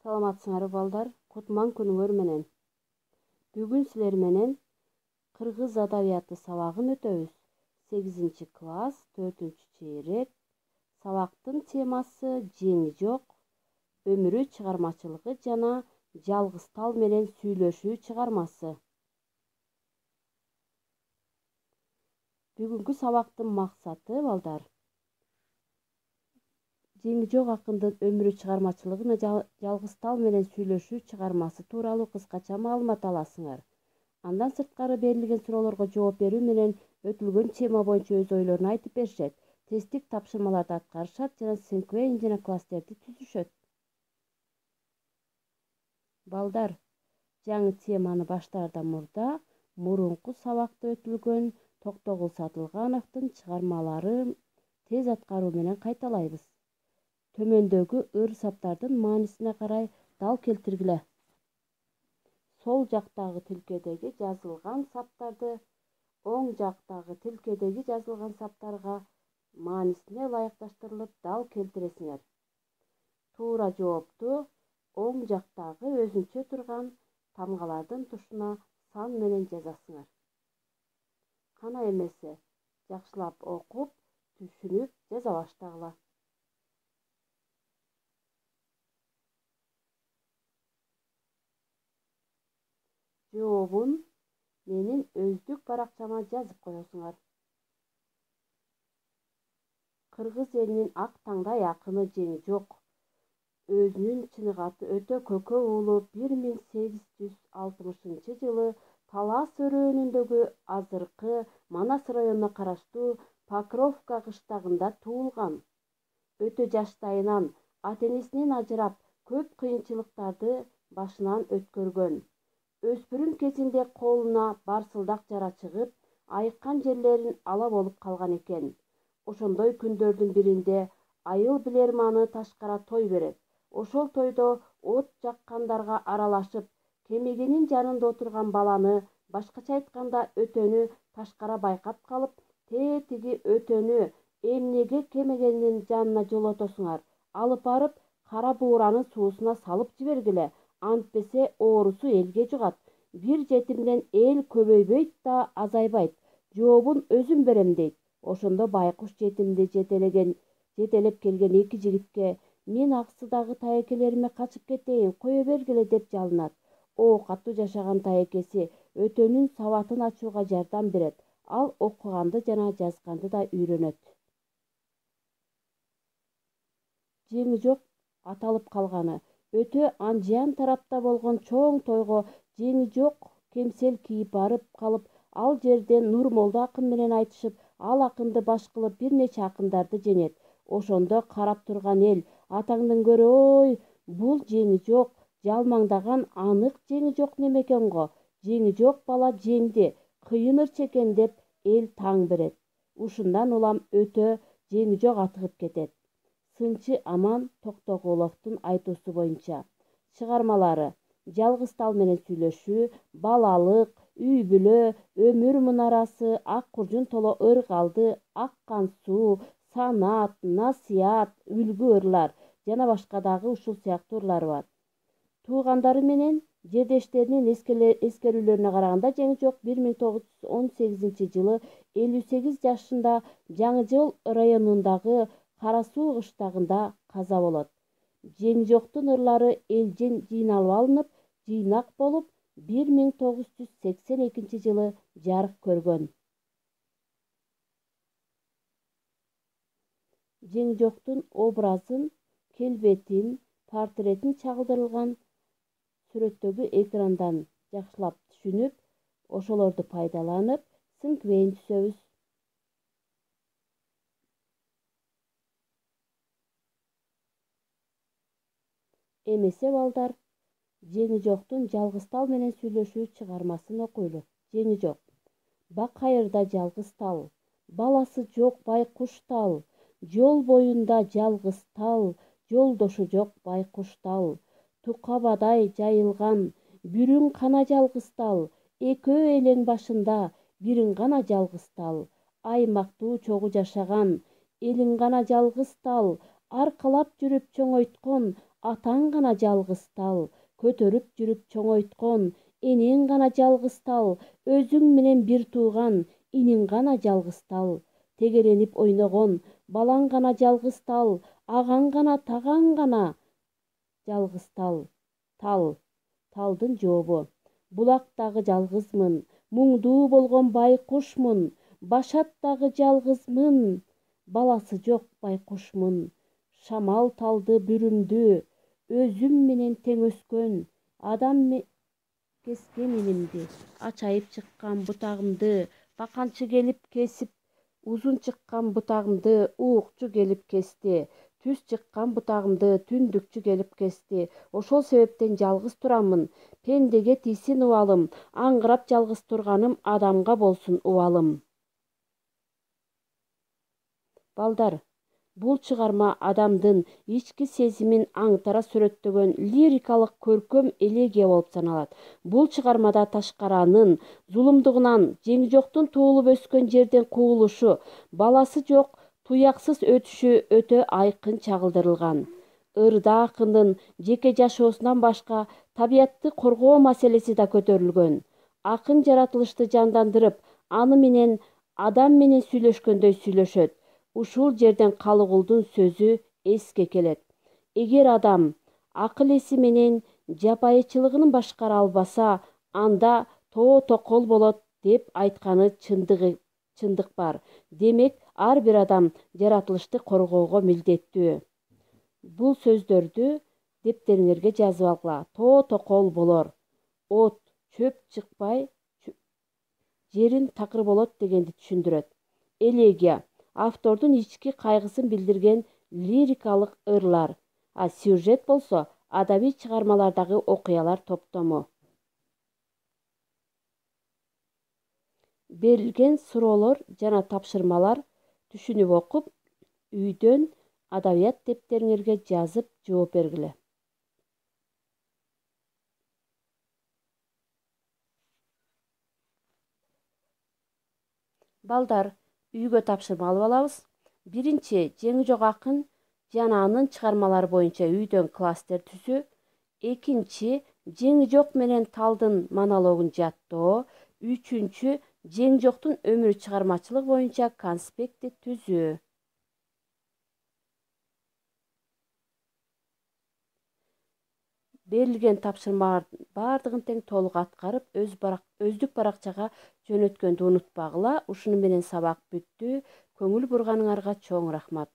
Саламатсыңарбы балдар, кутман күнүңөр менен. Бүгүн силер менен кыргыз адабияты сабагын өтөбүз. 8 класс, 4-чейрек. Сабактын темасы жеңи жок, өмүрү чыгармачылыгы жана жалгыз тал менен сүйлөшүү чыгармасы. Бүгүнкү сабактын максаты балдар жеңи жок акындын өмүрү чыгармачылыгына жалгыз тал менен сүйлөшүү чыгармасы тууралуу кыскача маалымат аласыңар. Андан сырткары берилген суроолорго жооп берүү менен өтүлгөн тема боюнча өз ойлорун айтып беришет. Тесттик тапшырмаларды аткарышат жана синквейн жана класстерди түзүшөт. Балдар, жаңы теманы баштаардан мурунку сабакта өтүлгөн Токтогул Сатылгановдун чыгармаларын тез аткаруу менен кайталайбыз. Төмөндөгү ыр-саптардын маанисине карай дал келтиргиле. Сол жактагы тилкедеги жазылган саптарды оң жактагы тилкедеги жазылган саптарга маанисине ылайыкташтырылып дал келтиресиңер. Туура жоопту оң жактагы өзүнчө турган тамгалардын тушуна сан менен жазасыңар. Кана эмесе, жакшылап окуп, түшүнүп жаза баштагыла. Жообун менин өздүк баракчама жазып коесуңар. Кыргыз элинин ак таңдай акыны жеңи жок. Өзүнүн чыныгаты өтө көкө уулу 1860-жылы Талас өрөөнүндөгү азыркы Манас районуна караштуу Покровка кыштагында туулган. Өтө жаштайынан ата-энесинен ажырап, көп кыйынчылыктарды башынан өткөргөн. Өспүрүм кезинде колуна барсылдак жара чыгып, айыккан жерлерин ала болуп калган экен. Ошондой күндөрдүн биринде айыл билерманы ташкара той берет. Ошол тойдо от жаккандарга аралашып, кемегенин жанында отурган баланы, башкача айтканда өтөнү ташкара байкап калып, тиги өтөнү эмнеге кемегенин жанына жолотосуңар, алып барып кара бууранын суусуна салып жибергиле. Антпесе оорусу элге жугат. Бир жетимден эл көбөйбөйт да азайбайт. Жообун өзүм берем дейт. Ошондо байкуш жетимди жетелеп келген эки жигитке мен аксыдагы таекелериме качып кетейин, кое бергиле деп жалынат. Оокаттуу жашаган таекеси өтөнүн сабатын ачууга жардам берет. Ал окуганды жана жазганды да үйрөнөт. Жеңи жок аталып калганы өтө анжиян тарапта болгон чоң тойго жеңи жок кемсел кийип барып калып, ал жерден Нурмолду акын менен айтышып, ал акынды баш кылып бир нече акындарды жеңет. Ошондо карап турган эл атаңдын көрө ой, бул жеңи жок, жалмаңдаган анык жеңи жок неме экен го, жеңи жок бала жеңди, кыйынырчы экен деп эл таң берет. Ушундан улам өтө жеңи жок атыгып кетет. Сынчы Аман Токтогуловдун айтуусу боюнча чыгармалары жалгыз тал менен сүйлөшүү, балалык, үй бүлө, өмүр мунарасы, ак куржун толо ыргалды, аккан суу, санат, насыят, үлгү ырлар жана башка дагы ушул сыяктуу ырлар бар. Туугандары менен жердештеринин эскерүүлөрүнө караганда жеңи жок 1918-жылы 58 жашында Жаңы-Жол районундагы Кара Суу кыштагында каза болот. Жеңи жоктун ырлары элден жыйналып алынып, жыйнак болуп 1982-жылы жарык көргөн. Жеңи жоктун образын, келбетин, портретин чагылдырылган сүрөттөгү экрандан жакшылап түшүнүп, ошолорду пайдаланып, синквейн түзөбүз. Эмесе балдар, жеңи жоктун жалгыз тал менен сүйлөшүү чыгармасын окуйлу. Жеңи жок. Бакайырда жалгыз тал, баласы жок байкуш тал, жол боюнда жалгыз тал, жолдошу жок байкуш тал. Тукабадай жайылган, бүрүн гана жалгыз тал, экөө элең башында, бирин гана жалгыз тал. Аймактуу чогуу жашаган, элин гана жалгыз тал, аркалап жүрүп чоңойткон, Атаң гана жалгыз тал, көтөрүп жүрүп чоңойткон, энең гана жалгыз тал, өзүң менен бир тууган, иниң гана жалгыз тал, тегеренип ойногон, балаң гана жалгыз тал, агаң гана, тағаң гана жалгыз тал. Тал. Талдын жообу: булактагы жалгызмын, муңдуу болгон байкушмун, башаттагы жалгызмын, баласы жок байкушмун. Шамал талды бүрүмдү, өзүм менен тең өскөн, адам кескен инимди, ачайып чыккан бутагымды, баканчы келип кесип, узун чыккан бутагымды уукчу келип кести, түз чыккан бутагымды түндүкчү келип кести. Ошол себептен жалгыз турамын, пендеге тийсин убалым, аңгырап жалгыз турганым адамга болсун убалым. Балдар, бул чыгарма адамдын ички сезимин аңтара сүрөттөгөн лирикалык көркөм элегия болуп саналат. Бул чыгармада ташкаранын зулумдугунан, Жеңжоктун туулуп өскөн жерден куугулушу, баласы жок туяксыз өтүшү өтө айкын чагылдырылган. Ырда акындын жеке жашоосунан башка табиятты коргоо маселеси да көтөрүлгөн. Акын жаратылышты жандандырып, аны менен адам менен сүйлөшкөндөй сүйлөшөт. Ушул жерден Калыгулдун сөзү эске келет. Эгер адам акыл эси менен жапайычылыгын башкара албаса, анда тоо токол болот деп айтканы чындык бар. Демек, ар бир адам жаратылышты коргоого милдеттүү. Бул сөздөрдү дептериңерге жазып алгыла. Тоо токол болор, от, чөп чыкпай жерин такыр болот дегенди түшүндүрөт. Элегия автордун ички кайгысын билдирген лирикалык ырлар, а сюжет болсо адабий чыгармалардагы окуялар топтому. Берилген суроолор жана тапшырмалар түшүнүп окуп, үйдөн адабият дептериңерге жазып жооп бергиле. Балдар, үйгө тапшырма алып алабыз. Биринчи, Жеңжок акын жана анын чыгармалары боюнча үйдөн класстер түзүү. Экинчи, Жеңжок менен талдын монологун жаттоо. Үчүнчү, Жеңжоктун өмүрү чыгармачылык боюнча конспекти түзүү. Берилген тапшырмалардын баардыгын тең толук аткарып, өздүк баракчага жөнөткөндү унутпагыла. Ушуну менен сабак бүттү. Көңүл бурганыңарга чоң рахмат.